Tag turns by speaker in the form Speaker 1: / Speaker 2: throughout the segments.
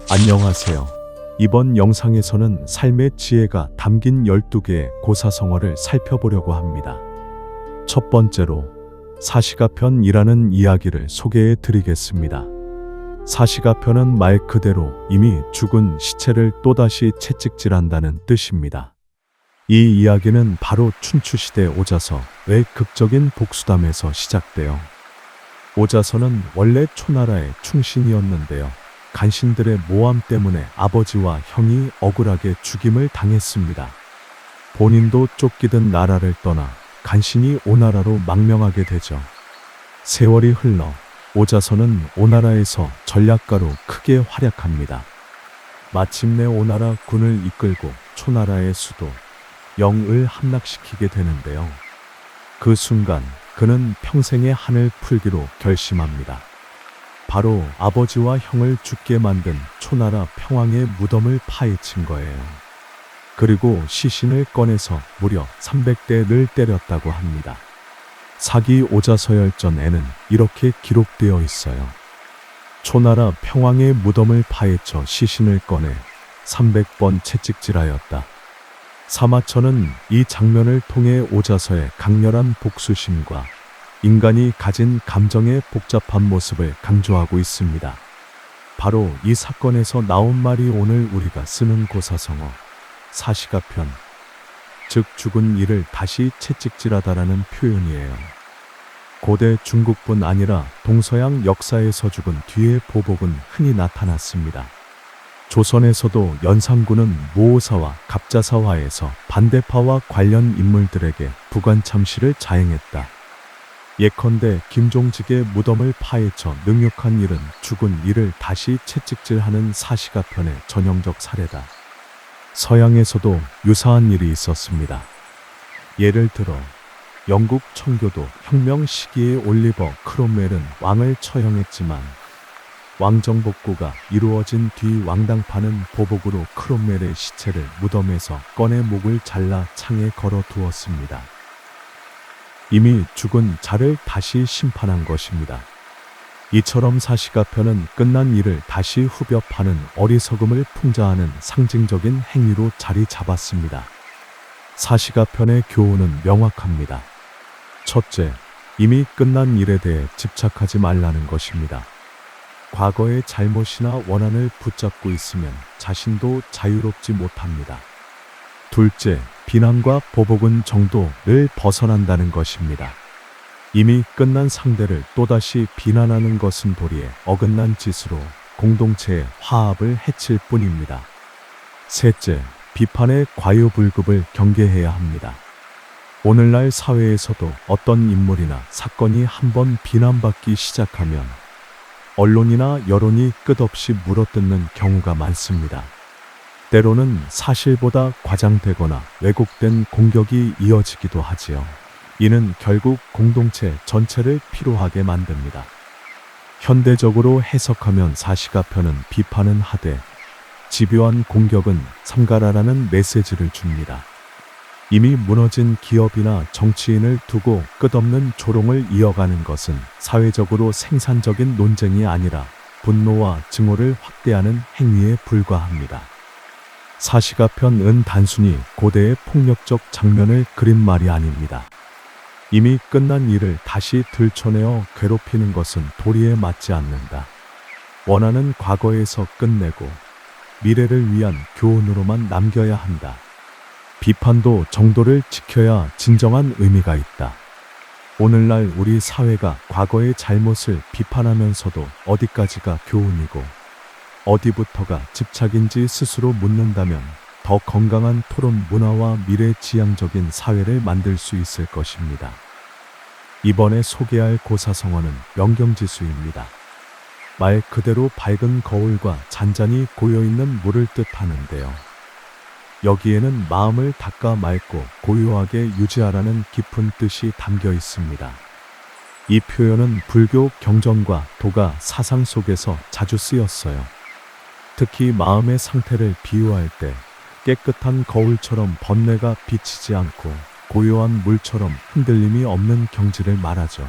Speaker 1: 안녕하세요. 이번 영상에서는 삶의 지혜가 담긴 12개의 고사성어를 살펴보려고 합니다. 첫 번째로 사시가편이라는 이야기를 소개해 드리겠습니다. 사시가편은 말 그대로 이미 죽은 시체를 또다시 채찍질한다는 뜻입니다. 이 이야기는 바로 춘추시대 오자서의 극적인 복수담에서 시작돼요. 오자서는 원래 초나라의 충신이었는데요. 간신들의 모함 때문에 아버지와 형이 억울하게 죽임을 당했습니다. 본인도 쫓기듯 나라를 떠나 간신이 오나라로 망명하게 되죠. 세월이 흘러 오자서는 오나라에서 전략가로 크게 활약합니다. 마침내 오나라 군을 이끌고 초나라의 수도 영을 함락시키게 되는데요. 그 순간 그는 평생의 한을 풀기로 결심합니다. 바로 아버지와 형을 죽게 만든 초나라 평왕의 무덤을 파헤친 거예요. 그리고 시신을 꺼내서 무려 300대를 때렸다고 합니다. 사기 오자서열전에는 이렇게 기록되어 있어요. 초나라 평왕의 무덤을 파헤쳐 시신을 꺼내 300번 채찍질하였다. 사마천은 이 장면을 통해 오자서의 강렬한 복수심과 인간이 가진 감정의 복잡한 모습을 강조하고 있습니다. 바로 이 사건에서 나온 말이 오늘 우리가 쓰는 고사성어, 사시가편, 즉 죽은 이를 다시 채찍질하다라는 표현이에요. 고대 중국뿐 아니라 동서양 역사에서 죽은 뒤의 보복은 흔히 나타났습니다. 조선에서도 연산군은 모오사와 갑자사화에서 반대파와 관련 인물들에게 부관참시를 자행했다. 예컨대 김종직의 무덤을 파헤쳐 능욕한 일은 죽은 이를 다시 채찍질하는 사시가편의 전형적 사례다. 서양에서도 유사한 일이 있었습니다. 예를 들어 영국 청교도 혁명 시기의 올리버 크롬웰은 왕을 처형했지만 왕정복구가 이루어진 뒤 왕당파는 보복으로 크롬웰의 시체를 무덤에서 꺼내 목을 잘라 창에 걸어 두었습니다. 이미 죽은 자를 다시 심판한 것입니다. 이처럼 사시가편은 끝난 일을 다시 후벼 파는 어리석음을 풍자하는 상징적인 행위로 자리 잡았습니다. 사시가편의 교훈은 명확합니다. 첫째, 이미 끝난 일에 대해 집착하지 말라는 것입니다. 과거의 잘못이나 원한을 붙잡고 있으면 자신도 자유롭지 못합니다. 둘째, 비난과 보복은 정도를 벗어난다는 것입니다. 이미 끝난 상대를 또다시 비난하는 것은 도리에 어긋난 짓으로 공동체의 화합을 해칠 뿐입니다. 셋째, 비판의 과유불급을 경계해야 합니다. 오늘날 사회에서도 어떤 인물이나 사건이 한번 비난받기 시작하면 언론이나 여론이 끝없이 물어뜯는 경우가 많습니다. 때로는 사실보다 과장되거나 왜곡된 공격이 이어지기도 하지요. 이는 결국 공동체 전체를 피로하게 만듭니다. 현대적으로 해석하면 사시가편은 비판은 하되 집요한 공격은 삼가라라는 메시지를 줍니다. 이미 무너진 기업이나 정치인을 두고 끝없는 조롱을 이어가는 것은 사회적으로 생산적인 논쟁이 아니라 분노와 증오를 확대하는 행위에 불과합니다. 사시가편은 단순히 고대의 폭력적 장면을 그린 말이 아닙니다. 이미 끝난 일을 다시 들춰내어 괴롭히는 것은 도리에 맞지 않는다. 원하는 과거에서 끝내고 미래를 위한 교훈으로만 남겨야 한다. 비판도 정도를 지켜야 진정한 의미가 있다. 오늘날 우리 사회가 과거의 잘못을 비판하면서도 어디까지가 교훈이고 어디부터가 집착인지 스스로 묻는다면 더 건강한 토론 문화와 미래지향적인 사회를 만들 수 있을 것입니다. 이번에 소개할 고사성어는 명경지수입니다. 말 그대로 밝은 거울과 잔잔히 고여있는 물을 뜻하는데요. 여기에는 마음을 닦아 맑고 고요하게 유지하라는 깊은 뜻이 담겨 있습니다. 이 표현은 불교 경전과 도가 사상 속에서 자주 쓰였어요. 특히 마음의 상태를 비유할 때 깨끗한 거울처럼 번뇌가 비치지 않고 고요한 물처럼 흔들림이 없는 경지를 말하죠.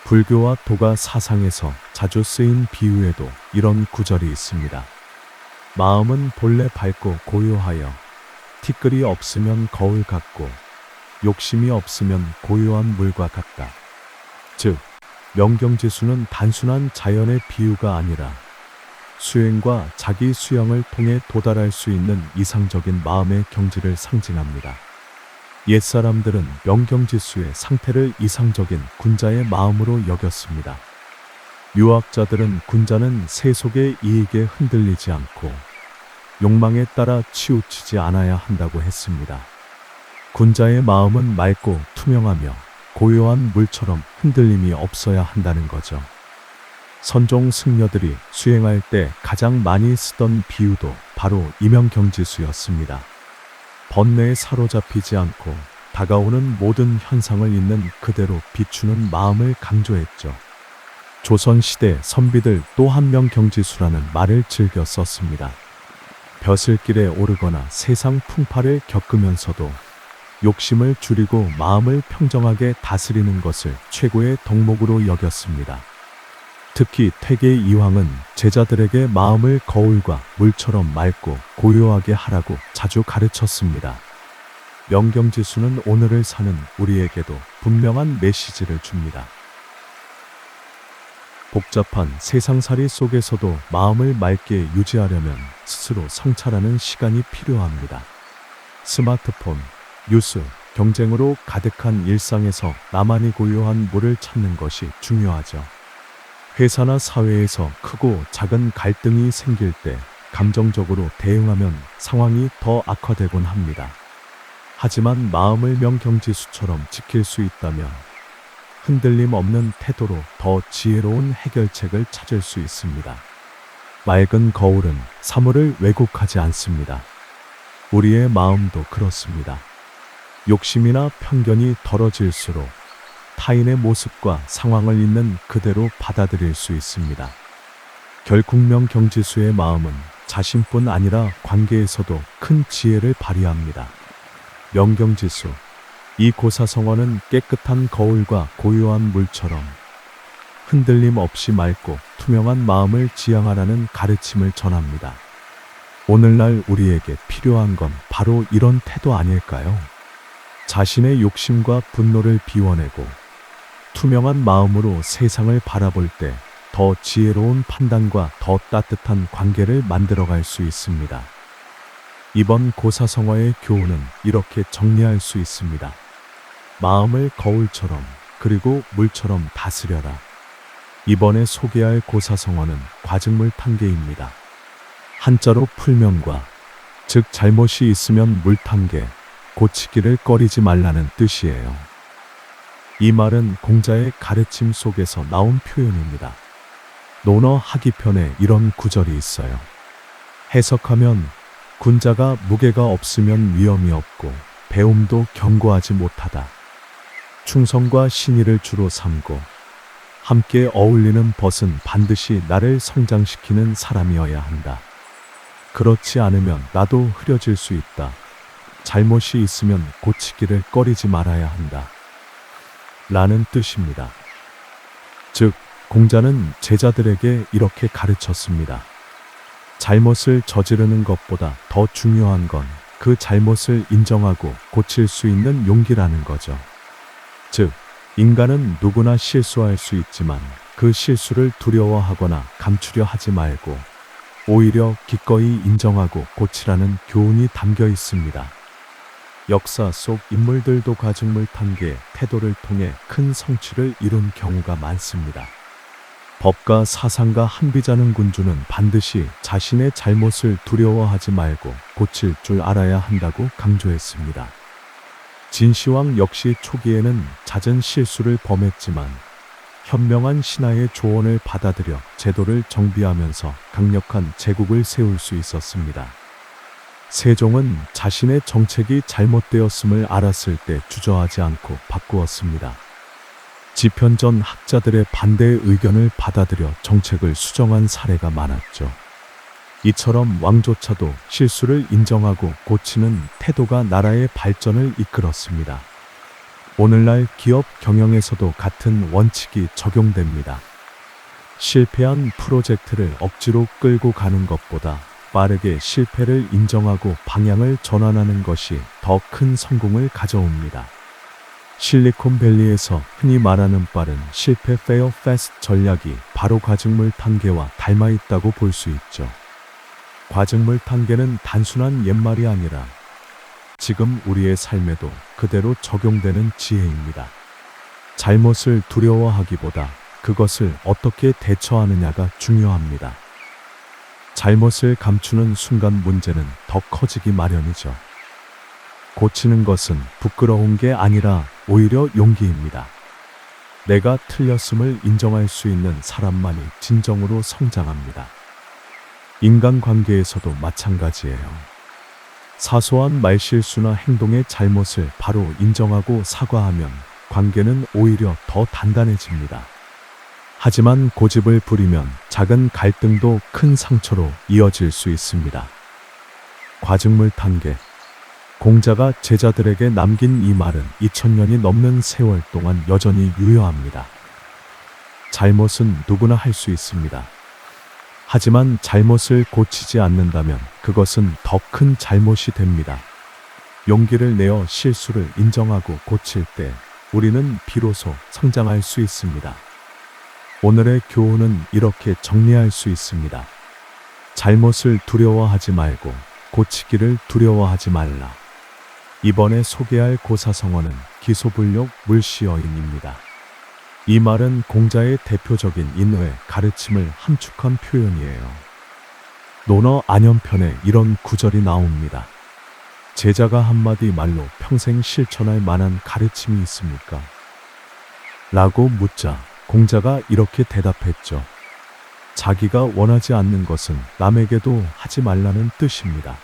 Speaker 1: 불교와 도가 사상에서 자주 쓰인 비유에도 이런 구절이 있습니다. 마음은 본래 밝고 고요하여 티끌이 없으면 거울 같고 욕심이 없으면 고요한 물과 같다. 즉, 명경지수는 단순한 자연의 비유가 아니라 수행과 자기 수양을 통해 도달할 수 있는 이상적인 마음의 경지를 상징합니다. 옛사람들은 명경지수의 상태를 이상적인 군자의 마음으로 여겼습니다. 유학자들은 군자는 세속의 이익에 흔들리지 않고 욕망에 따라 치우치지 않아야 한다고 했습니다. 군자의 마음은 맑고 투명하며 고요한 물처럼 흔들림이 없어야 한다는 거죠. 선종 승려들이 수행할 때 가장 많이 쓰던 비유도 바로 이명경지수였습니다. 번뇌에 사로잡히지 않고 다가오는 모든 현상을 있는 그대로 비추는 마음을 강조했죠. 조선시대 선비들 또 한 명경지수라는 말을 즐겨 썼습니다. 벼슬길에 오르거나 세상 풍파를 겪으면서도 욕심을 줄이고 마음을 평정하게 다스리는 것을 최고의 덕목으로 여겼습니다. 특히 태계 이황은 제자들에게 마음을 거울과 물처럼 맑고 고요하게 하라고 자주 가르쳤습니다. 명경지수는 오늘을 사는 우리에게도 분명한 메시지를 줍니다. 복잡한 세상살이 속에서도 마음을 맑게 유지하려면 스스로 성찰하는 시간이 필요합니다. 스마트폰, 뉴스, 경쟁으로 가득한 일상에서 나만이 고요한 물을 찾는 것이 중요하죠. 회사나 사회에서 크고 작은 갈등이 생길 때 감정적으로 대응하면 상황이 더 악화되곤 합니다. 하지만 마음을 명경지수처럼 지킬 수 있다면 흔들림 없는 태도로 더 지혜로운 해결책을 찾을 수 있습니다. 맑은 거울은 사물을 왜곡하지 않습니다. 우리의 마음도 그렇습니다. 욕심이나 편견이 덜어질수록 타인의 모습과 상황을 있는 그대로 받아들일 수 있습니다. 결국 명경지수의 마음은 자신뿐 아니라 관계에서도 큰 지혜를 발휘합니다. 명경지수, 이 고사성어는 깨끗한 거울과 고요한 물처럼 흔들림 없이 맑고 투명한 마음을 지향하라는 가르침을 전합니다. 오늘날 우리에게 필요한 건 바로 이런 태도 아닐까요? 자신의 욕심과 분노를 비워내고 투명한 마음으로 세상을 바라볼 때 더 지혜로운 판단과 더 따뜻한 관계를 만들어갈 수 있습니다. 이번 고사성어의 교훈은 이렇게 정리할 수 있습니다. 마음을 거울처럼 그리고 물처럼 다스려라. 이번에 소개할 고사성어는 과증물 탄계입니다. 한자로 풀면과, 즉 잘못이 있으면 물탄계, 고치기를 꺼리지 말라는 뜻이에요. 이 말은 공자의 가르침 속에서 나온 표현입니다. 논어 하기편에 이런 구절이 있어요. 해석하면 군자가 무게가 없으면 위험이 없고 배움도 견고하지 못하다. 충성과 신의를 주로 삼고 함께 어울리는 벗은 반드시 나를 성장시키는 사람이어야 한다. 그렇지 않으면 나도 흐려질 수 있다. 잘못이 있으면 고치기를 꺼리지 말아야 한다. 라는 뜻입니다. 즉, 공자는 제자들에게 이렇게 가르쳤습니다. 잘못을 저지르는 것보다 더 중요한 건 그 잘못을 인정하고 고칠 수 있는 용기라는 거죠. 즉, 인간은 누구나 실수할 수 있지만 그 실수를 두려워하거나 감추려 하지 말고 오히려 기꺼이 인정하고 고치라는 교훈이 담겨 있습니다. 역사 속 인물들도 과증물 탄계의 태도를 통해 큰 성취를 이룬 경우가 많습니다. 법가 사상가 한비자능 군주는 반드시 자신의 잘못을 두려워하지 말고 고칠 줄 알아야 한다고 강조했습니다. 진시황 역시 초기에는 잦은 실수를 범했지만 현명한 신하의 조언을 받아들여 제도를 정비하면서 강력한 제국을 세울 수 있었습니다. 세종은 자신의 정책이 잘못되었음을 알았을 때 주저하지 않고 바꾸었습니다. 지편전 학자들의 반대의 의견을 받아들여 정책을 수정한 사례가 많았죠. 이처럼 왕조차도 실수를 인정하고 고치는 태도가 나라의 발전을 이끌었습니다. 오늘날 기업 경영에서도 같은 원칙이 적용됩니다. 실패한 프로젝트를 억지로 끌고 가는 것보다 빠르게 실패를 인정하고 방향을 전환하는 것이 더 큰 성공을 가져옵니다. 실리콘밸리에서 흔히 말하는 빠른 실패 fail fast 전략이 바로 과증물 단계와 닮아 있다고 볼 수 있죠. 과증물 단계는 단순한 옛말이 아니라 지금 우리의 삶에도 그대로 적용되는 지혜입니다. 잘못을 두려워하기보다 그것을 어떻게 대처하느냐가 중요합니다. 잘못을 감추는 순간 문제는 더 커지기 마련이죠. 고치는 것은 부끄러운 게 아니라 오히려 용기입니다. 내가 틀렸음을 인정할 수 있는 사람만이 진정으로 성장합니다. 인간관계에서도 마찬가지예요. 사소한 말실수나 행동의 잘못을 바로 인정하고 사과하면 관계는 오히려 더 단단해집니다. 하지만 고집을 부리면 작은 갈등도 큰 상처로 이어질 수 있습니다. 과증물 단계. 공자가 제자들에게 남긴 이 말은 2000년이 넘는 세월 동안 여전히 유효합니다. 잘못은 누구나 할 수 있습니다. 하지만 잘못을 고치지 않는다면 그것은 더 큰 잘못이 됩니다. 용기를 내어 실수를 인정하고 고칠 때 우리는 비로소 성장할 수 있습니다. 오늘의 교훈은 이렇게 정리할 수 있습니다. 잘못을 두려워하지 말고 고치기를 두려워하지 말라. 이번에 소개할 고사성어는 기소불력 물시어인입니다. 이 말은 공자의 대표적인 인의 가르침을 함축한 표현이에요. 논어 안연편에 이런 구절이 나옵니다. 제자가 한마디 말로 평생 실천할 만한 가르침이 있습니까? 라고 묻자 공자가 이렇게 대답했죠. 자기가 원하지 않는 것은 남에게도 하지 말라는 뜻입니다.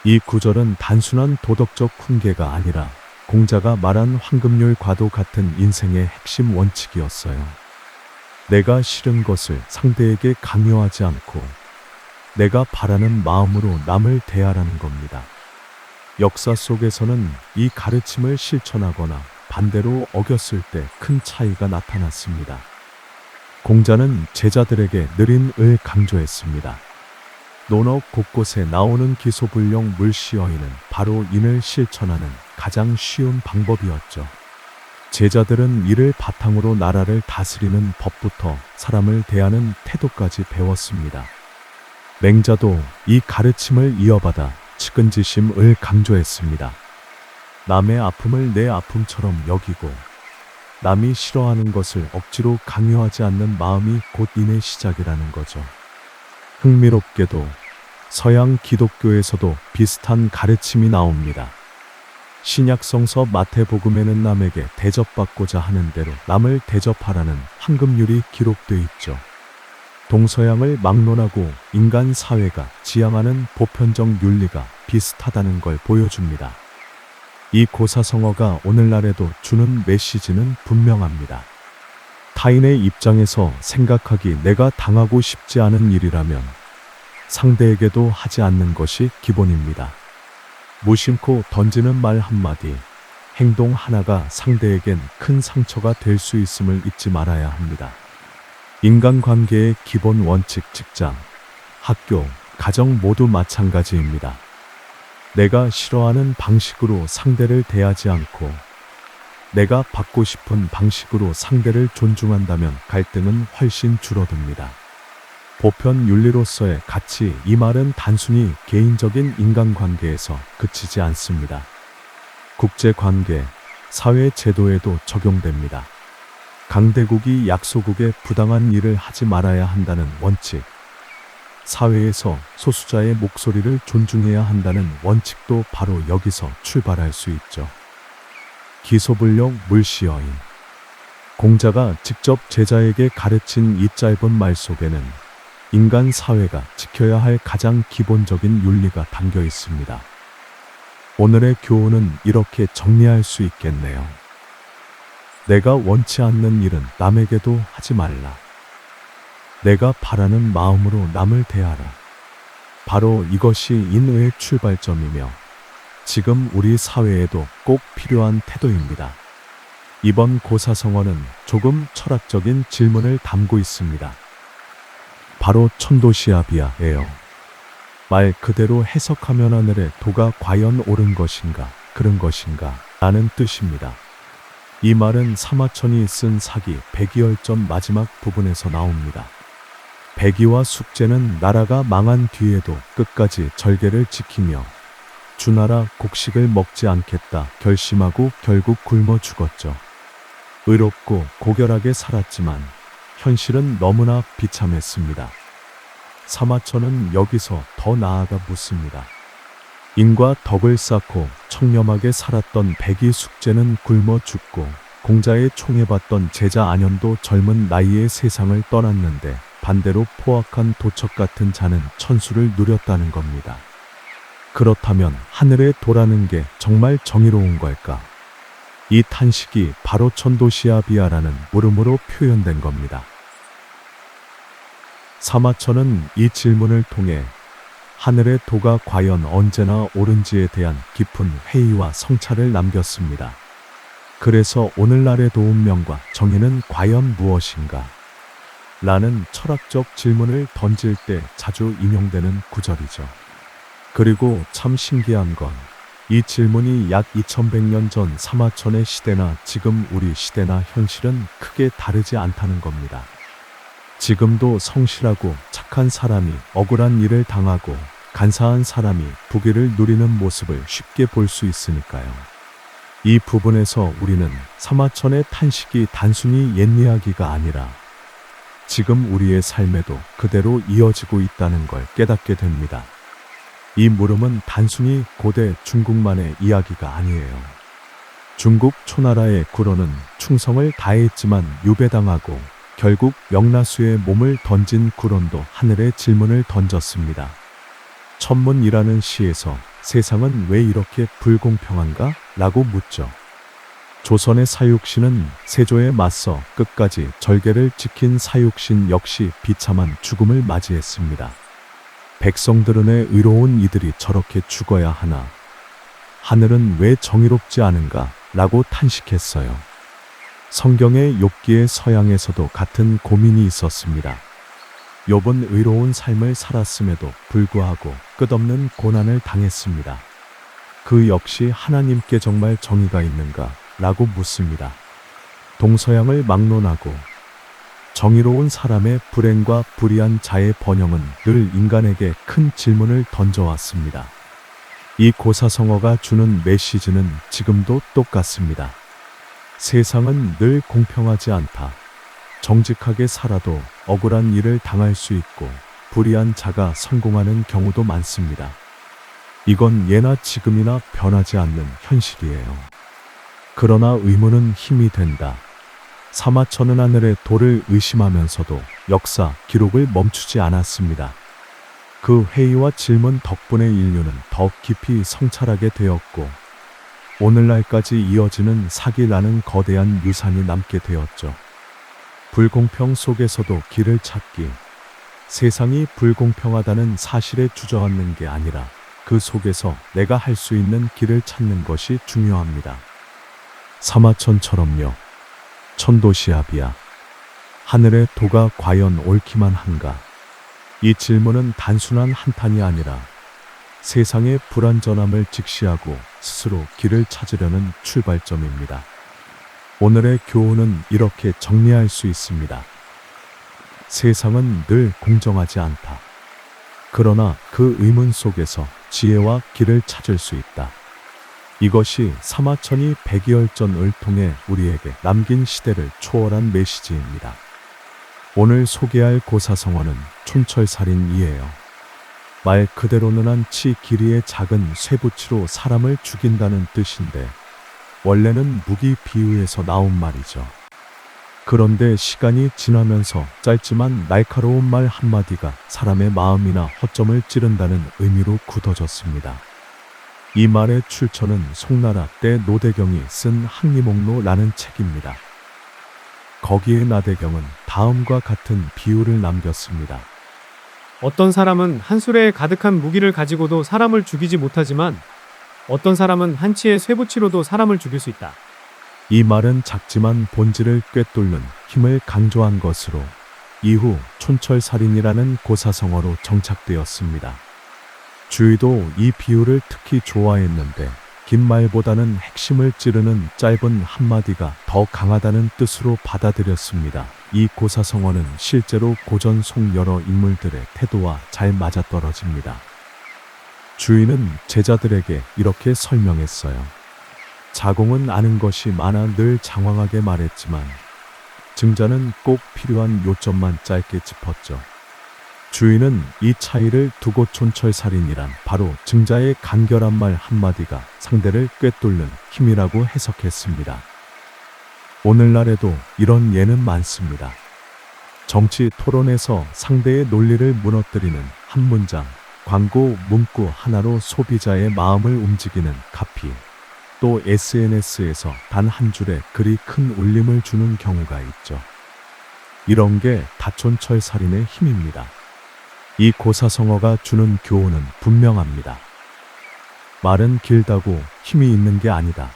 Speaker 1: 이 구절은 단순한 도덕적 훈계가 아니라 공자가 말한 황금률과도 같은 인생의 핵심 원칙이었어요. 내가 싫은 것을 상대에게 강요하지 않고 내가 바라는 마음으로 남을 대하라는 겁니다. 역사 속에서는 이 가르침을 실천하거나 반대로 어겼을 때 큰 차이가 나타났습니다. 공자는 제자들에게 느린 을 강조했습니다. 논어 곳곳에 나오는 기소불력 물시어인은 바로 인을 실천하는 가장 쉬운 방법이었죠. 제자들은 이를 바탕으로 나라를 다스리는 법부터 사람을 대하는 태도까지 배웠습니다. 맹자도 이 가르침을 이어받아 측은지심을 강조했습니다. 남의 아픔을 내 아픔처럼 여기고 남이 싫어하는 것을 억지로 강요하지 않는 마음이 곧 인의 시작이라는 거죠. 흥미롭게도 서양 기독교에서도 비슷한 가르침이 나옵니다. 신약성서 마태복음에는 남에게 대접받고자 하는 대로 남을 대접하라는 황금률이 기록되어 있죠. 동서양을 막론하고 인간 사회가 지향하는 보편적 윤리가 비슷하다는 걸 보여줍니다. 이 고사성어가 오늘날에도 주는 메시지는 분명합니다. 타인의 입장에서 생각하기 내가 당하고 싶지 않은 일이라면 상대에게도 하지 않는 것이 기본입니다. 무심코 던지는 말 한마디, 행동 하나가 상대에겐 큰 상처가 될 수 있음을 잊지 말아야 합니다. 인간관계의 기본 원칙, 직장, 학교, 가정 모두 마찬가지입니다. 내가 싫어하는 방식으로 상대를 대하지 않고 내가 받고 싶은 방식으로 상대를 존중한다면 갈등은 훨씬 줄어듭니다. 보편 윤리로서의 가치, 이 말은 단순히 개인적인 인간관계에서 그치지 않습니다. 국제관계, 사회 제도에도 적용됩니다. 강대국이 약소국에 부당한 일을 하지 말아야 한다는 원칙, 사회에서 소수자의 목소리를 존중해야 한다는 원칙도 바로 여기서 출발할 수 있죠. 기소불력 물시어인. 공자가 직접 제자에게 가르친 이 짧은 말 속에는 인간 사회가 지켜야 할 가장 기본적인 윤리가 담겨 있습니다. 오늘의 교훈은 이렇게 정리할 수 있겠네요. 내가 원치 않는 일은 남에게도 하지 말라. 내가 바라는 마음으로 남을 대하라. 바로 이것이 인의의 출발점이며 지금 우리 사회에도 꼭 필요한 태도입니다. 이번 고사성어는 조금 철학적인 질문을 담고 있습니다. 바로 천도시아비아예요. 말 그대로 해석하면 하늘의 도가 과연 옳은 것인가, 그른 것인가 라는 뜻입니다. 이 말은 사마천이 쓴 사기 백이열전 마지막 부분에서 나옵니다. 백이와 숙제는 나라가 망한 뒤에도 끝까지 절개를 지키며 주나라 곡식을 먹지 않겠다 결심하고 결국 굶어 죽었죠. 의롭고 고결하게 살았지만 현실은 너무나 비참했습니다. 사마천은 여기서 더 나아가 묻습니다. 인과 덕을 쌓고 청렴하게 살았던 백이 숙제는 굶어 죽고 공자의 총에 받던 제자 안현도 젊은 나이에 세상을 떠났는데 반대로 포악한 도척 같은 자는 천수를 누렸다는 겁니다. 그렇다면 하늘의 도라는 게 정말 정의로운 걸까? 이 탄식이 바로 천도시아비아라는 물음으로 표현된 겁니다. 사마천은 이 질문을 통해 하늘의 도가 과연 언제나 옳은지에 대한 깊은 회의와 성찰을 남겼습니다. 그래서 오늘날의 도운명과 정의는 과연 무엇인가? 라는 철학적 질문을 던질 때 자주 인용되는 구절이죠. 그리고 참 신기한 건 이 질문이 약 2100년 전 사마천의 시대나 지금 우리 시대나 현실은 크게 다르지 않다는 겁니다. 지금도 성실하고 착한 사람이 억울한 일을 당하고 간사한 사람이 부귀를 누리는 모습을 쉽게 볼 수 있으니까요. 이 부분에서 우리는 사마천의 탄식이 단순히 옛 이야기가 아니라 지금 우리의 삶에도 그대로 이어지고 있다는 걸 깨닫게 됩니다. 이 물음은 단순히 고대 중국만의 이야기가 아니에요. 중국 초나라의 구로는 충성을 다했지만 유배당하고 결국 명나수의 몸을 던진 구론도 하늘에 질문을 던졌습니다. 천문이라는 시에서 세상은 왜 이렇게 불공평한가? 라고 묻죠. 조선의 사육신은 세조에 맞서 끝까지 절개를 지킨 사육신 역시 비참한 죽음을 맞이했습니다. 백성들은의 의로운 이들이 저렇게 죽어야 하나? 하늘은 왜 정의롭지 않은가? 라고 탄식했어요. 성경의 욥기의 서양에서도 같은 고민이 있었습니다. 욥은 의로운 삶을 살았음에도 불구하고 끝없는 고난을 당했습니다. 그 역시 하나님께 정말 정의가 있는가? 라고 묻습니다. 동서양을 막론하고 정의로운 사람의 불행과 불의한 자의 번영은 늘 인간에게 큰 질문을 던져왔습니다. 이 고사성어가 주는 메시지는 지금도 똑같습니다. 세상은 늘 공평하지 않다. 정직하게 살아도 억울한 일을 당할 수 있고 불의한 자가 성공하는 경우도 많습니다. 이건 예나 지금이나 변하지 않는 현실이에요. 그러나 의문은 힘이 된다. 사마천은 하늘의 도를 의심하면서도 역사, 기록을 멈추지 않았습니다. 그 회의와 질문 덕분에 인류는 더 깊이 성찰하게 되었고 오늘날까지 이어지는 사기라는 거대한 유산이 남게 되었죠. 불공평 속에서도 길을 찾기, 세상이 불공평하다는 사실에 주저앉는 게 아니라 그 속에서 내가 할 수 있는 길을 찾는 것이 중요합니다. 사마천처럼요. 천도시아비아. 하늘의 도가 과연 옳기만 한가? 이 질문은 단순한 한탄이 아니라 세상의 불완전함을 직시하고 스스로 길을 찾으려는 출발점입니다. 오늘의 교훈은 이렇게 정리할 수 있습니다. 세상은 늘 공정하지 않다. 그러나 그 의문 속에서 지혜와 길을 찾을 수 있다. 이것이 사마천이 백이열전을 통해 우리에게 남긴 시대를 초월한 메시지입니다. 오늘 소개할 고사성어는 촌철살인이에요. 말 그대로는 한치 길이의 작은 쇠붙이로 사람을 죽인다는 뜻인데 원래는 무기 비유에서 나온 말이죠. 그런데 시간이 지나면서 짧지만 날카로운 말 한마디가 사람의 마음이나 허점을 찌른다는 의미로 굳어졌습니다. 이 말의 출처는 송나라 때 노대경이 쓴 항리목로라는 책입니다. 거기에 나대경은 다음과 같은 비유를 남겼습니다.
Speaker 2: 어떤 사람은 한 수레에 가득한 무기를 가지고도 사람을 죽이지 못하지만 어떤 사람은 한치의 쇠붙이로도 사람을 죽일 수 있다.
Speaker 1: 이 말은 작지만 본질을 꿰뚫는 힘을 강조한 것으로 이후 촌철살인이라는 고사성어로 정착되었습니다. 주위도 이 비유를 특히 좋아했는데 긴 말보다는 핵심을 찌르는 짧은 한마디가 더 강하다는 뜻으로 받아들였습니다. 이 고사성어는 실제로 고전 속 여러 인물들의 태도와 잘 맞아떨어집니다. 주인은 제자들에게 이렇게 설명했어요. 자공은 아는 것이 많아 늘 장황하게 말했지만 증자는 꼭 필요한 요점만 짧게 짚었죠. 주인은 이 차이를 두고 촌철살인이란 바로 증자의 간결한 말 한마디가 상대를 꿰뚫는 힘이라고 해석했습니다. 오늘날에도 이런 예는 많습니다. 정치 토론에서 상대의 논리를 무너뜨리는 한 문장, 광고 문구 하나로 소비자의 마음을 움직이는 카피, 또 SNS에서 단 한 줄에 글이 큰 울림을 주는 경우가 있죠. 이런 게 다촌철살인의 힘입니다. 이 고사성어가 주는 교훈은 분명합니다. 말은 길다고 힘이 있는 게 아니다.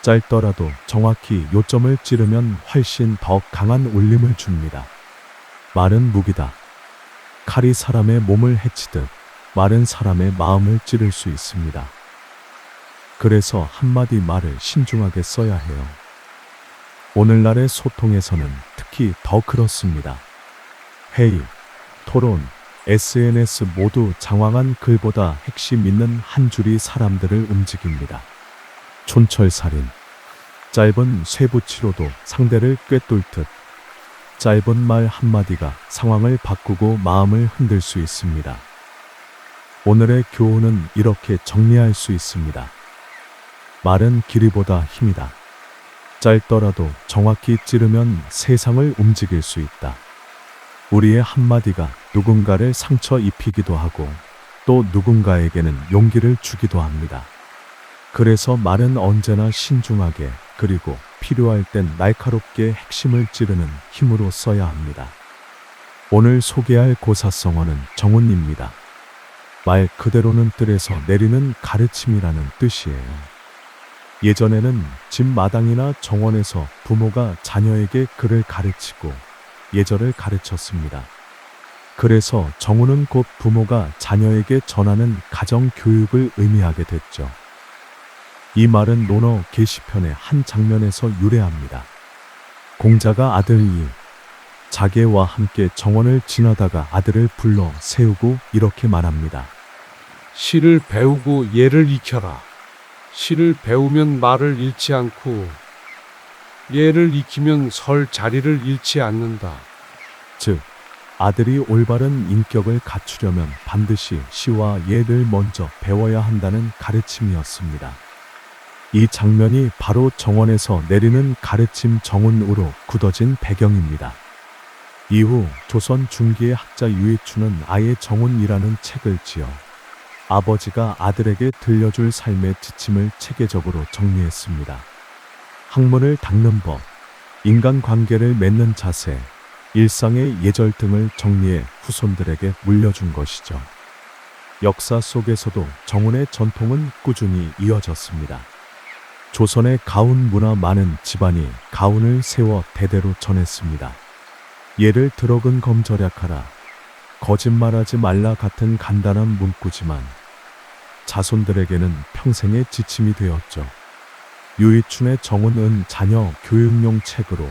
Speaker 1: 짧더라도 정확히 요점을 찌르면 훨씬 더 강한 울림을 줍니다. 말은 무기다. 칼이 사람의 몸을 해치듯 말은 사람의 마음을 찌를 수 있습니다. 그래서 한마디 말을 신중하게 써야 해요. 오늘날의 소통에서는 특히 더 그렇습니다. 회의, 토론, SNS 모두 장황한 글보다 핵심 있는 한 줄이 사람들을 움직입니다. 촌철살인. 짧은 쇠붙이로도 상대를 꿰뚫듯 짧은 말 한마디가 상황을 바꾸고 마음을 흔들 수 있습니다. 오늘의 교훈은 이렇게 정리할 수 있습니다. 말은 길이보다 힘이다. 짧더라도 정확히 찌르면 세상을 움직일 수 있다. 우리의 한마디가 누군가를 상처 입히기도 하고 또 누군가에게는 용기를 주기도 합니다. 그래서 말은 언제나 신중하게 그리고 필요할 땐 날카롭게 핵심을 찌르는 힘으로 써야 합니다. 오늘 소개할 고사성어는 정운입니다. 말 그대로는 뜰에서 내리는 가르침이라는 뜻이에요. 예전에는 집 마당이나 정원에서 부모가 자녀에게 글을 가르치고 예절을 가르쳤습니다. 그래서 정운은 곧 부모가 자녀에게 전하는 가정 교육을 의미하게 됐죠. 이 말은 논어 게시편의 한 장면에서 유래합니다. 공자가 아들 이 자개와 함께 정원을 지나다가 아들을 불러 세우고 이렇게 말합니다.
Speaker 3: 시를 배우고 예를 익혀라. 시를 배우면 말을 잃지 않고 예를 익히면 설 자리를 잃지 않는다.
Speaker 1: 즉, 아들이 올바른 인격을 갖추려면 반드시 시와 예를 먼저 배워야 한다는 가르침이었습니다. 이 장면이 바로 정원에서 내리는 가르침 정운으로 굳어진 배경입니다. 이후 조선 중기의 학자 유이추는 아예 정운이라는 책을 지어 아버지가 아들에게 들려줄 삶의 지침을 체계적으로 정리했습니다. 학문을 닦는 법, 인간관계를 맺는 자세, 일상의 예절 등을 정리해 후손들에게 물려준 것이죠. 역사 속에서도 정운의 전통은 꾸준히 이어졌습니다. 조선의 가운 문화 많은 집안이 가운을 세워 대대로 전했습니다. 예를 들어근 검절약하라, 거짓말하지 말라 같은 간단한 문구지만 자손들에게는 평생의 지침이 되었죠. 유이춘의 정운은 자녀 교육용 책으로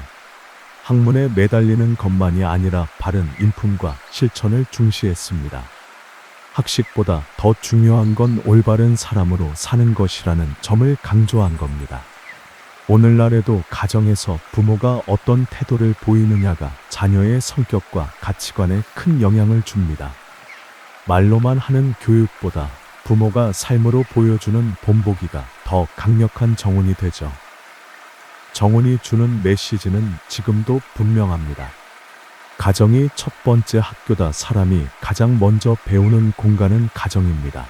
Speaker 1: 학문에 매달리는 것만이 아니라 바른 인품과 실천을 중시했습니다. 학식보다 더 중요한 건 올바른 사람으로 사는 것이라는 점을 강조한 겁니다. 오늘날에도 가정에서 부모가 어떤 태도를 보이느냐가 자녀의 성격과 가치관에 큰 영향을 줍니다. 말로만 하는 교육보다 부모가 삶으로 보여주는 본보기가 더 강력한 정운이 되죠. 정운이 주는 메시지는 지금도 분명합니다. 가정이 첫 번째 학교다. 사람이 가장 먼저 배우는 공간은 가정입니다.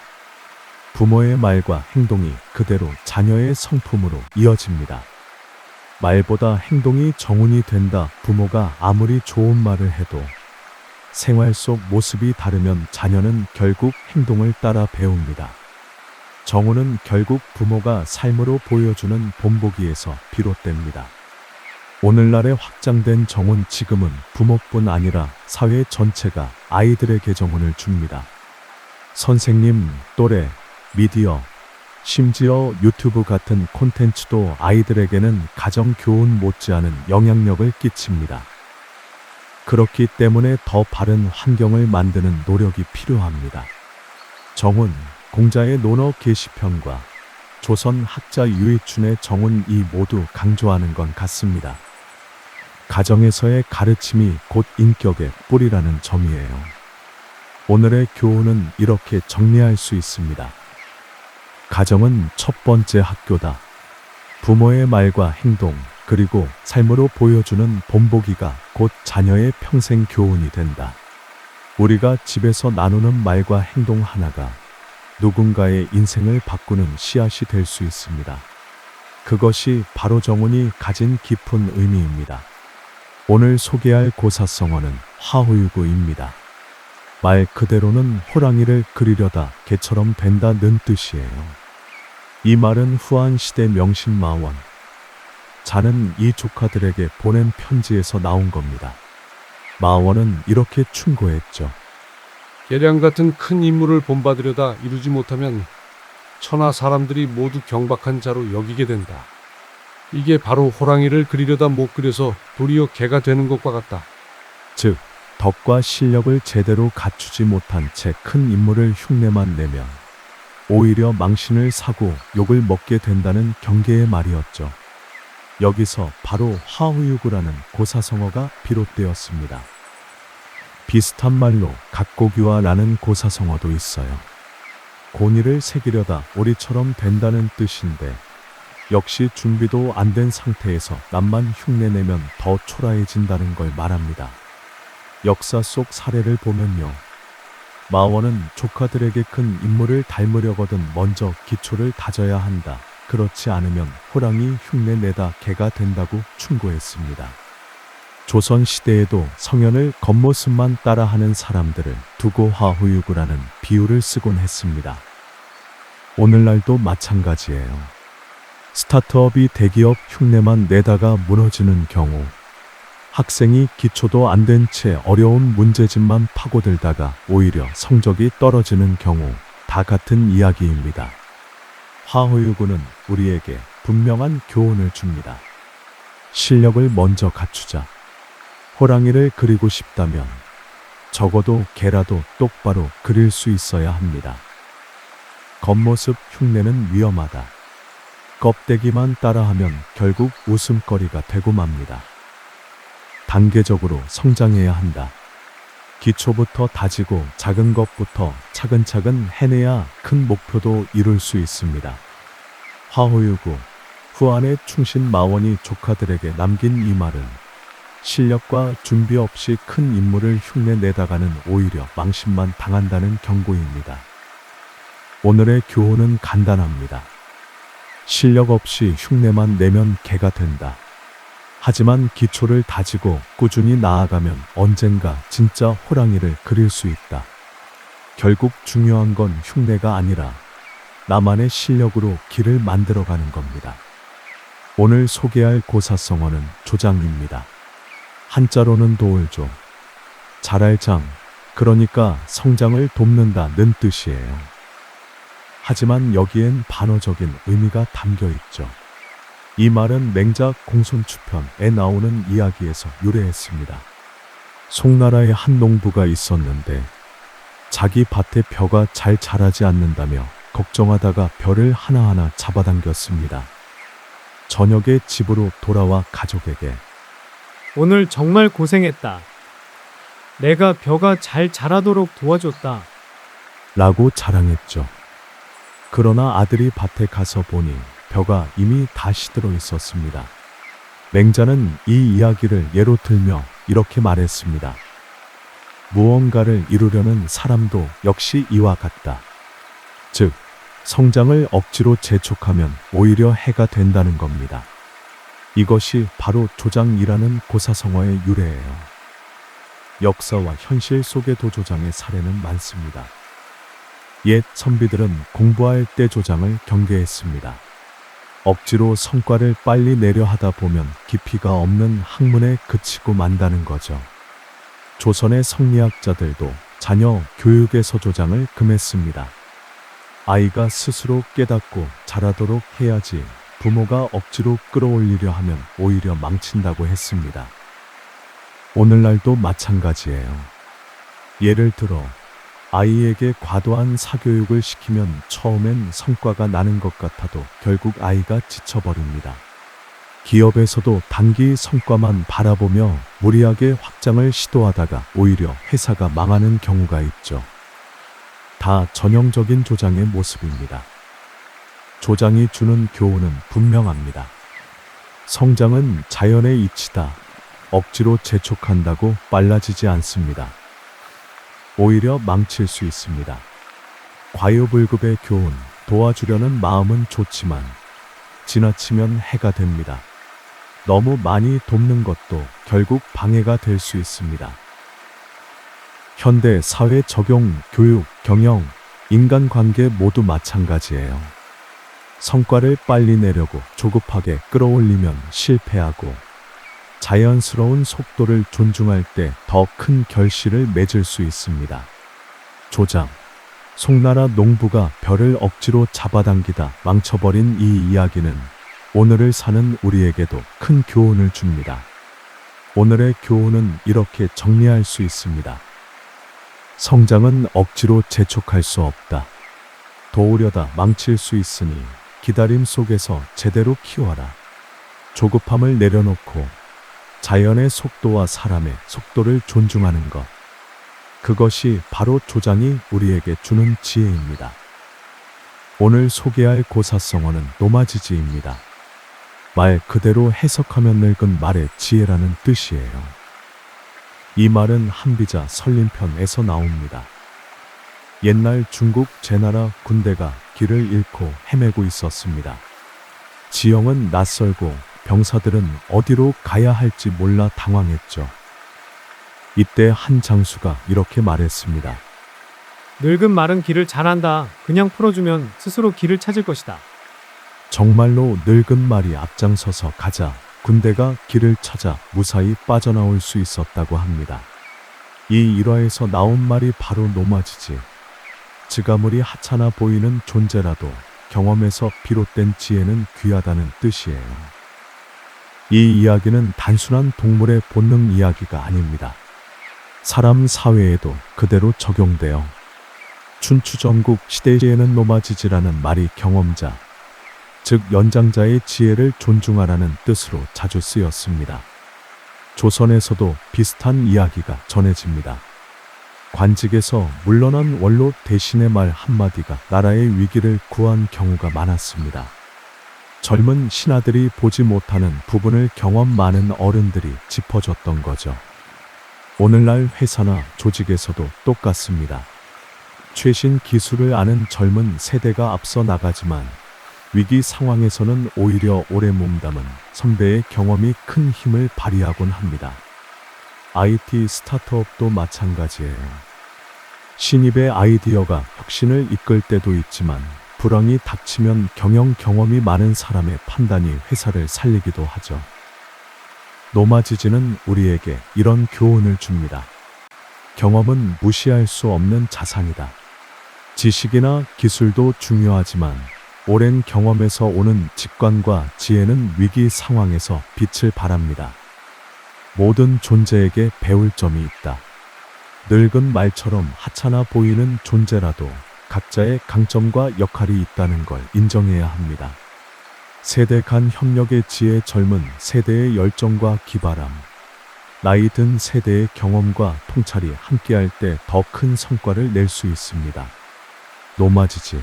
Speaker 1: 부모의 말과 행동이 그대로 자녀의 성품으로 이어집니다. 말보다 행동이 정운이 된다. 부모가 아무리 좋은 말을 해도 생활 속 모습이 다르면 자녀는 결국 행동을 따라 배웁니다. 정운은 결국 부모가 삶으로 보여주는 본보기에서 비롯됩니다. 오늘날의 확장된 정운, 지금은 부모뿐 아니라 사회 전체가 아이들에게 정운을 줍니다. 선생님, 또래, 미디어, 심지어 유튜브 같은 콘텐츠도 아이들에게는 가정 교훈 못지않은 영향력을 끼칩니다. 그렇기 때문에 더 바른 환경을 만드는 노력이 필요합니다. 정훈, 공자의 논어 게시편과 조선 학자 유익춘의 정훈이 모두 강조하는 건 같습니다. 가정에서의 가르침이 곧 인격의 뿌리라는 점이에요. 오늘의 교훈은 이렇게 정리할 수 있습니다. 가정은 첫 번째 학교다. 부모의 말과 행동, 그리고 삶으로 보여주는 본보기가 곧 자녀의 평생 교훈이 된다. 우리가 집에서 나누는 말과 행동 하나가 누군가의 인생을 바꾸는 씨앗이 될 수 있습니다. 그것이 바로 정훈이 가진 깊은 의미입니다. 오늘 소개할 고사성어는 화후유구입니다. 말 그대로는 호랑이를 그리려다 개처럼 된다는 뜻이에요. 이 말은 후한시대 명신 마원, 자는 이 조카들에게 보낸 편지에서 나온 겁니다. 마원은 이렇게 충고했죠.
Speaker 3: 계량 같은 큰 임무를 본받으려다 이루지 못하면 천하 사람들이 모두 경박한 자로 여기게 된다. 이게 바로 호랑이를 그리려다 못 그려서 도리어 개가 되는 것과 같다.
Speaker 1: 즉, 덕과 실력을 제대로 갖추지 못한 채 큰 인물을 흉내만 내면 오히려 망신을 사고 욕을 먹게 된다는 경계의 말이었죠. 여기서 바로 화후유구라는 고사성어가 비롯되었습니다. 비슷한 말로 각고기와라는 고사성어도 있어요. 고니를 새기려다 오리처럼 된다는 뜻인데 역시 준비도 안 된 상태에서 남만 흉내내면 더 초라해진다는 걸 말합니다. 역사 속 사례를 보면요. 마원은 조카들에게 큰 인물을 닮으려거든 먼저 기초를 다져야 한다. 그렇지 않으면 호랑이 흉내내다 개가 된다고 충고했습니다. 조선시대에도 성현을 겉모습만 따라하는 사람들을 두고 화후유구라는 비유를 쓰곤 했습니다. 오늘날도 마찬가지예요. 스타트업이 대기업 흉내만 내다가 무너지는 경우, 학생이 기초도 안 된 채 어려운 문제집만 파고들다가 오히려 성적이 떨어지는 경우 다 같은 이야기입니다. 화후유구는 우리에게 분명한 교훈을 줍니다. 실력을 먼저 갖추자. 호랑이를 그리고 싶다면 적어도 개라도 똑바로 그릴 수 있어야 합니다. 겉모습 흉내는 위험하다. 껍데기만 따라하면 결국 웃음거리가 되고 맙니다. 단계적으로 성장해야 한다. 기초부터 다지고 작은 것부터 차근차근 해내야 큰 목표도 이룰 수 있습니다. 화후유구, 후한의 충신 마원이 조카들에게 남긴 이 말은 실력과 준비 없이 큰 인물을 흉내내다가는 오히려 망신만 당한다는 경고입니다. 오늘의 교훈은 간단합니다. 실력 없이 흉내만 내면 개가 된다. 하지만 기초를 다지고 꾸준히 나아가면 언젠가 진짜 호랑이를 그릴 수 있다. 결국 중요한 건 흉내가 아니라 나만의 실력으로 길을 만들어가는 겁니다. 오늘 소개할 고사성어는 조장입니다. 한자로는 도울조, 잘할 장, 그러니까 성장을 돕는다는 뜻이에요. 하지만 여기엔 반어적인 의미가 담겨 있죠. 이 말은 맹작 공손추편에 나오는 이야기에서 유래했습니다. 송나라에 한 농부가 있었는데 자기 밭에 벼가 잘 자라지 않는다며 걱정하다가 벼를 하나하나 잡아당겼습니다. 저녁에 집으로 돌아와 가족에게
Speaker 2: 오늘 정말 고생했다. 내가 벼가 잘 자라도록 도와줬다.
Speaker 1: 라고 자랑했죠. 그러나 아들이 밭에 가서 보니 벼가 이미 다 시들어 있었습니다. 맹자는 이 이야기를 예로 들며 이렇게 말했습니다. 무언가를 이루려는 사람도 역시 이와 같다. 즉, 성장을 억지로 재촉하면 오히려 해가 된다는 겁니다. 이것이 바로 조장이라는 고사성어의 유래예요. 역사와 현실 속의 도조장의 사례는 많습니다. 옛 선비들은 공부할 때 조장을 경계했습니다. 억지로 성과를 빨리 내려 하다 보면 깊이가 없는 학문에 그치고 만다는 거죠. 조선의 성리학자들도 자녀 교육에서 조장을 금했습니다. 아이가 스스로 깨닫고 잘하도록 해야지 부모가 억지로 끌어올리려 하면 오히려 망친다고 했습니다. 오늘날도 마찬가지예요. 예를 들어 아이에게 과도한 사교육을 시키면 처음엔 성과가 나는 것 같아도 결국 아이가 지쳐버립니다. 기업에서도 단기 성과만 바라보며 무리하게 확장을 시도하다가 오히려 회사가 망하는 경우가 있죠. 다 전형적인 조장의 모습입니다. 조장이 주는 교훈은 분명합니다. 성장은 자연의 이치다. 억지로 재촉한다고 빨라지지 않습니다. 오히려 망칠 수 있습니다. 과유불급의 교훈, 도와주려는 마음은 좋지만 지나치면 해가 됩니다. 너무 많이 돕는 것도 결국 방해가 될 수 있습니다. 현대 사회 적용, 교육, 경영, 인간관계 모두 마찬가지예요. 성과를 빨리 내려고 조급하게 끌어올리면 실패하고 자연스러운 속도를 존중할 때 더 큰 결실을 맺을 수 있습니다. 조장. 송나라 농부가 벼를 억지로 잡아당기다 망쳐버린 이 이야기는 오늘을 사는 우리에게도 큰 교훈을 줍니다. 오늘의 교훈은 이렇게 정리할 수 있습니다. 성장은 억지로 재촉할 수 없다. 도우려다 망칠 수 있으니 기다림 속에서 제대로 키워라. 조급함을 내려놓고 자연의 속도와 사람의 속도를 존중하는 것. 그것이 바로 조장이 우리에게 주는 지혜입니다. 오늘 소개할 고사성어는 노마지지입니다. 말 그대로 해석하면 늙은 말의 지혜라는 뜻이에요. 이 말은 한비자 설림편에서 나옵니다. 옛날 중국 제나라 군대가 길을 잃고 헤매고 있었습니다. 지형은 낯설고 병사들은 어디로 가야 할지 몰라 당황했죠. 이때 한 장수가 이렇게 말했습니다.
Speaker 2: 늙은 말은 길을 잘 안다. 그냥 풀어주면 스스로 길을 찾을 것이다.
Speaker 1: 정말로 늙은 말이 앞장서서 가자 군대가 길을 찾아 무사히 빠져나올 수 있었다고 합니다. 이 일화에서 나온 말이 바로 노마지지. 즈가물이 하찮아 보이는 존재라도 경험에서 비롯된 지혜는 귀하다는 뜻이에요. 이 이야기는 단순한 동물의 본능 이야기가 아닙니다. 사람 사회에도 그대로 적용되어 춘추전국 시대에는 노마지지라는 말이 경험자, 즉 연장자의 지혜를 존중하라는 뜻으로 자주 쓰였습니다. 조선에서도 비슷한 이야기가 전해집니다. 관직에서 물러난 원로 대신의 말 한마디가 나라의 위기를 구한 경우가 많았습니다. 젊은 신하들이 보지 못하는 부분을 경험 많은 어른들이 짚어줬던 거죠. 오늘날 회사나 조직에서도 똑같습니다. 최신 기술을 아는 젊은 세대가 앞서 나가지만 위기 상황에서는 오히려 오래 몸담은 선배의 경험이 큰 힘을 발휘하곤 합니다. IT 스타트업도 마찬가지예요. 신입의 아이디어가 혁신을 이끌 때도 있지만 불황이 닥치면 경영 경험이 많은 사람의 판단이 회사를 살리기도 하죠. 노마지지는 우리에게 이런 교훈을 줍니다. 경험은 무시할 수 없는 자산이다. 지식이나 기술도 중요하지만 오랜 경험에서 오는 직관과 지혜는 위기 상황에서 빛을 발합니다. 모든 존재에게 배울 점이 있다. 늙은 말처럼 하찮아 보이는 존재라도 각자의 강점과 역할이 있다는 걸 인정해야 합니다. 세대 간 협력의 지혜, 젊은 세대의 열정과 기바람, 나이 든 세대의 경험과 통찰이 함께할 때 더 큰 성과를 낼 수 있습니다. 노마지지.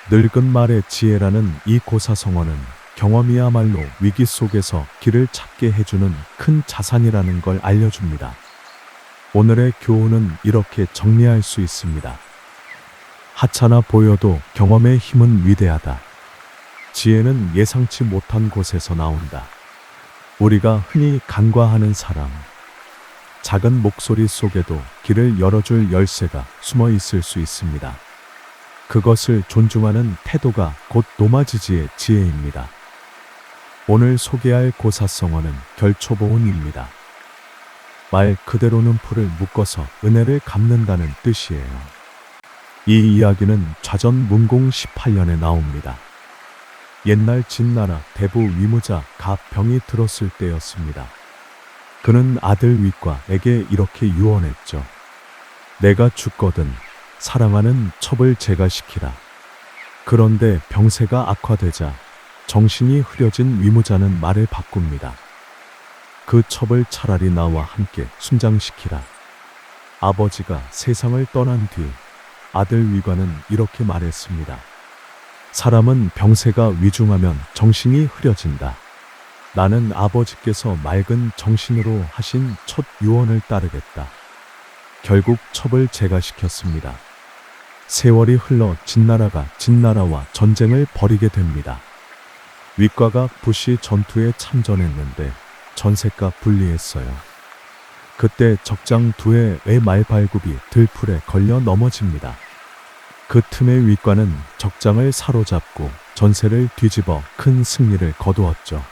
Speaker 1: 늙은 말의 지혜라는 이 고사성어는 경험이야말로 위기 속에서 길을 찾게 해주는 큰 자산이라는 걸 알려줍니다. 오늘의 교훈은 이렇게 정리할 수 있습니다. 하찮아 보여도 경험의 힘은 위대하다. 지혜는 예상치 못한 곳에서 나온다. 우리가 흔히 간과하는 사람, 작은 목소리 속에도 길을 열어줄 열쇠가 숨어 있을 수 있습니다. 그것을 존중하는 태도가 곧 노마지지의 지혜입니다. 오늘 소개할 고사성어는 결초보훈입니다. 말 그대로는 풀을 묶어서 은혜를 갚는다는 뜻이에요. 이 이야기는 좌전 문공 18년에 나옵니다. 옛날 진나라 대부 위무자 가병이 들었을 때였습니다. 그는 아들 윗과에게 이렇게 유언했죠. 내가 죽거든 사랑하는 첩을 제가시키라. 그런데 병세가 악화되자 정신이 흐려진 위무자는 말을 바꿉니다. 그 첩을 차라리 나와 함께 순장시키라. 아버지가 세상을 떠난 뒤 아들 위관은 이렇게 말했습니다. 사람은 병세가 위중하면 정신이 흐려진다. 나는 아버지께서 맑은 정신으로 하신 첫 유언을 따르겠다. 결국 첩을 제거시켰습니다. 세월이 흘러 진나라와 전쟁을 벌이게 됩니다. 윗과가 부시 전투에 참전했는데 전세가 불리했어요. 그때 적장 두해의 말발굽이 들풀에 걸려 넘어집니다. 그 틈에 윗과는 적장을 사로잡고 전세를 뒤집어 큰 승리를 거두었죠.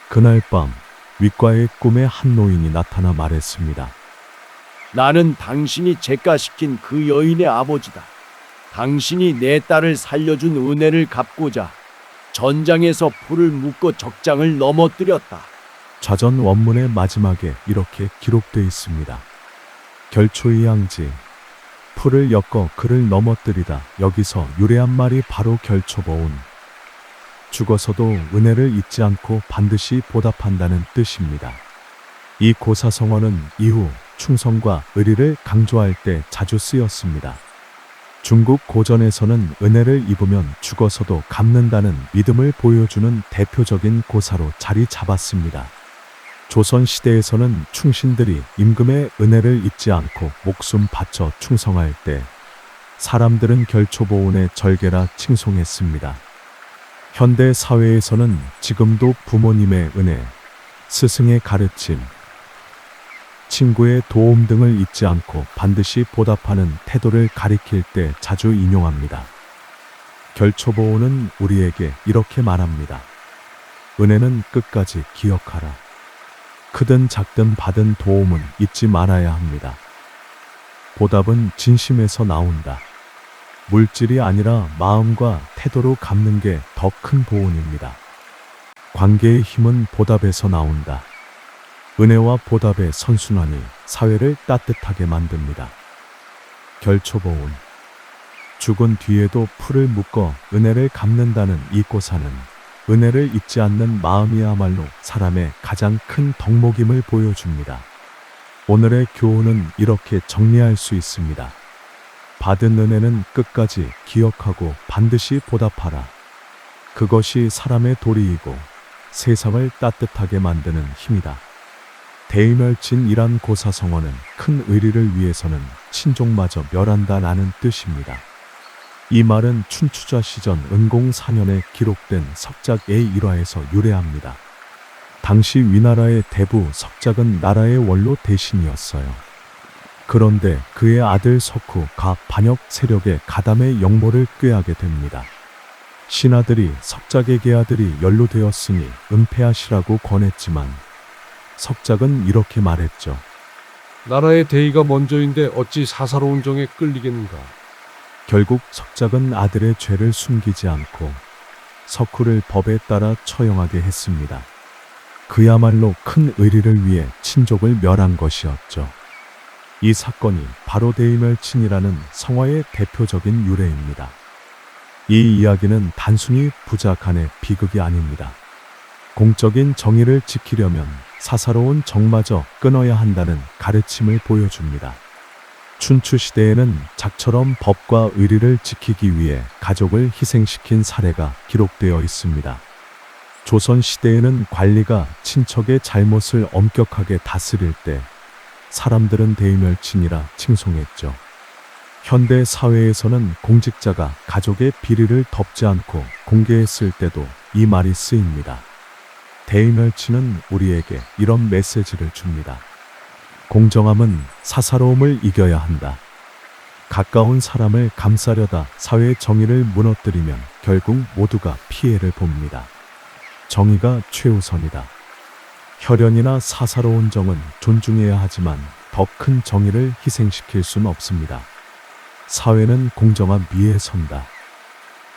Speaker 1: 그날 밤 윗과의 꿈에 한 노인이 나타나 말했습니다.
Speaker 4: 나는 당신이 제가시킨 그 여인의 아버지다. 당신이 내 딸을 살려준 은혜를 갚고자 전장에서 풀을 묶어 적장을 넘어뜨렸다.
Speaker 1: 좌전 원문의 마지막에 이렇게 기록되어 있습니다. 결초의 양지 풀을 엮어 그를 넘어뜨리다. 여기서 유래한 말이 바로 결초보운 죽어서도 은혜를 잊지 않고 반드시 보답한다는 뜻입니다. 이 고사성어는 이후 충성과 의리를 강조할 때 자주 쓰였습니다. 중국 고전에서는 은혜를 입으면 죽어서도 갚는다는 믿음을 보여주는 대표적인 고사로 자리 잡았습니다. 조선시대에서는 충신들이 임금의 은혜를 잊지 않고 목숨 바쳐 충성할 때 사람들은 결초보온의 절개라 칭송했습니다. 현대 사회에서는 지금도 부모님의 은혜, 스승의 가르침, 친구의 도움 등을 잊지 않고 반드시 보답하는 태도를 가리킬 때 자주 인용합니다. 결초보온은 우리에게 이렇게 말합니다. 은혜는 끝까지 기억하라. 크든 작든 받은 도움은 잊지 말아야 합니다. 보답은 진심에서 나온다. 물질이 아니라 마음과 태도로 갚는 게 더 큰 보온입니다. 관계의 힘은 보답에서 나온다. 은혜와 보답의 선순환이 사회를 따뜻하게 만듭니다. 결초보온. 죽은 뒤에도 풀을 묶어 은혜를 갚는다는 이 고사는 은혜를 잊지 않는 마음이야말로 사람의 가장 큰 덕목임을 보여줍니다. 오늘의 교훈은 이렇게 정리할 수 있습니다. 받은 은혜는 끝까지 기억하고 반드시 보답하라. 그것이 사람의 도리이고 세상을 따뜻하게 만드는 힘이다. 대의멸친이란 고사성어는 큰 의리를 위해서는 친족마저 멸한다라는 뜻입니다. 이 말은 춘추자 시전 은공 4년에 기록된 석작의 일화에서 유래합니다. 당시 위나라의 대부 석작은 나라의 원로 대신이었어요. 그런데 그의 아들 석후 가 반역 세력의 가담의 역모를 꾀하게 됩니다. 신하들이 석작에게 아들이 연루되었으니 은폐하시라고 권했지만 석작은 이렇게 말했죠.
Speaker 3: 나라의 대의가 먼저인데 어찌 사사로운 정에 끌리겠는가.
Speaker 1: 결국 석작은 아들의 죄를 숨기지 않고 석후를 법에 따라 처형하게 했습니다. 그야말로 큰 의리를 위해 친족을 멸한 것이었죠. 이 사건이 바로 대의멸친이라는 성화의 대표적인 유래입니다. 이 이야기는 단순히 부자 간의 비극이 아닙니다. 공적인 정의를 지키려면 사사로운 정마저 끊어야 한다는 가르침을 보여줍니다. 춘추시대에는 작처럼 법과 의리를 지키기 위해 가족을 희생시킨 사례가 기록되어 있습니다. 조선시대에는 관리가 친척의 잘못을 엄격하게 다스릴 때 사람들은 대의멸친이라 칭송했죠. 현대 사회에서는 공직자가 가족의 비리를 덮지 않고 공개했을 때도 이 말이 쓰입니다. 대의멸친은 우리에게 이런 메시지를 줍니다. 공정함은 사사로움을 이겨야 한다. 가까운 사람을 감싸려다 사회 정의를 무너뜨리면 결국 모두가 피해를 봅니다. 정의가 최우선이다. 혈연이나 사사로운 정은 존중해야 하지만 더 큰 정의를 희생시킬 순 없습니다. 사회는 공정한 미에 선다.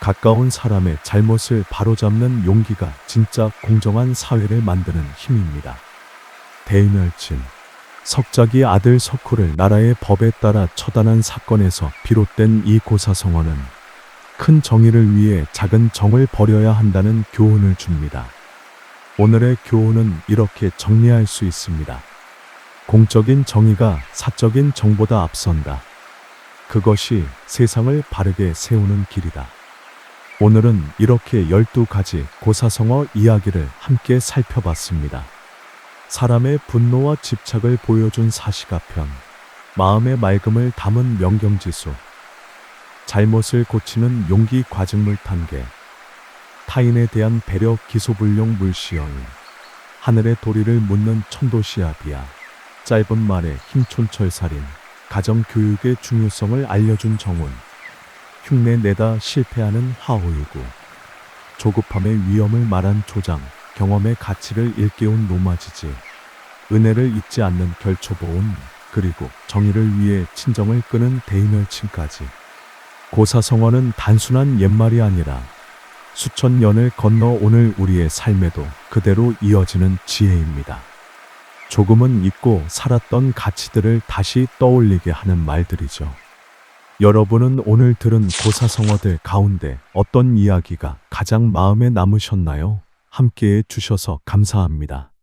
Speaker 1: 가까운 사람의 잘못을 바로잡는 용기가 진짜 공정한 사회를 만드는 힘입니다. 대멸진 석작이 아들 석후를 나라의 법에 따라 처단한 사건에서 비롯된 이 고사성어는 큰 정의를 위해 작은 정을 버려야 한다는 교훈을 줍니다. 오늘의 교훈은 이렇게 정리할 수 있습니다. 공적인 정의가 사적인 정보다 앞선다. 그것이 세상을 바르게 세우는 길이다. 오늘은 이렇게 12가지 고사성어 이야기를 함께 살펴봤습니다. 사람의 분노와 집착을 보여준 사시가편, 마음의 맑음을 담은 명경지수, 잘못을 고치는 용기 과증물 탄계, 타인에 대한 배려 기소불용 물시여인, 하늘의 도리를 묻는 천도시아비아, 짧은 말에 힘촌철살인, 가정교육의 중요성을 알려준 정훈, 흉내 내다 실패하는 화호유구, 조급함의 위험을 말한 조장, 경험의 가치를 일깨운 노마지지, 은혜를 잊지 않는 결초보온, 그리고 정의를 위해 친정을 끄는 대인열친까지. 고사성어는 단순한 옛말이 아니라 수천 년을 건너 오늘 우리의 삶에도 그대로 이어지는 지혜입니다. 조금은 잊고 살았던 가치들을 다시 떠올리게 하는 말들이죠. 여러분은 오늘 들은 고사성어들 가운데 어떤 이야기가 가장 마음에 남으셨나요? 함께해 주셔서 감사합니다.